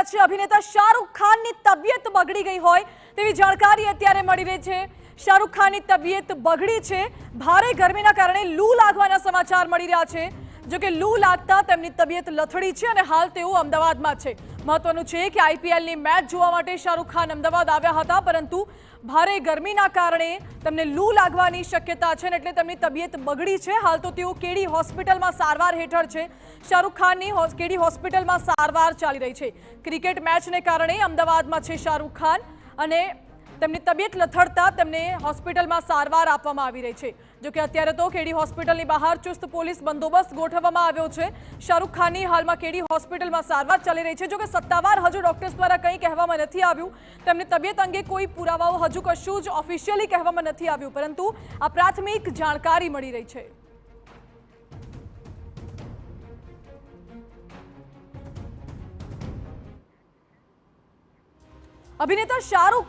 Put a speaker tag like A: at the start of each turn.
A: રહ્યા છે। અભિનેતા શાહરૂખ ખાનની તબિયત બગડી ગઈ હોય તેવી જાણકારી અત્યારે મળી રહી છે। શાહરૂખ ખાનની તબિયત બગડી છે। ભારે ગરમીના કારણે લૂ લાગવાના સમાચાર મળી રહ્યા છે। જો કે લૂ લાગતા તેમની તબિયત લથડી છે અને હાલ તેઓ અમદાવાદમાં છે। મહત્વનું છે કે આઈપીએલની મેચ જોવા માટે શાહરૂખ ખાન અમદાવાદ આવ્યા હતા, પરંતુ ભારે ગરમીના કારણે તેમને લૂ લાગવાની શક્યતા છે એટલે તેમની તબિયત બગડી છે। હાલ તો તેઓ કેડી હોસ્પિટલમાં સારવાર હેઠળ છે। શાહરૂખ ખાનની કેડી હોસ્પિટલમાં સારવાર ચાલી રહી છે। ક્રિકેટ મેચને કારણે અમદાવાદમાં છે શાહરૂખ ખાન અને તેમની તબિયત લથડતા તેમને હોસ્પિટલમાં સારવાર આપવામાં આવી રહી છે। જો કે અત્યારે તો કેડી હોસ્પિટલની બહાર ચુસ્ત પોલીસ બંદોબસ્ત ગોઠવવામાં આવ્યો છે। શાહરૂખ ખાનની હાલમાં કેડી હોસ્પિટલમાં સારવાર ચાલી રહી છે। જો કે સત્તાવાર હજુ ડોક્ટર્સ દ્વારા કંઈ કહેવામાં નથી આવ્યું। તેમની તબિયત અંગે કોઈ પુરાવાઓ હજુ કશું જ ઓફિશિયલી કહેવામાં નથી આવ્યું, પરંતુ આ પ્રાથમિક જાણકારી મળી રહી છે। અભિનેતા શાહરૂખ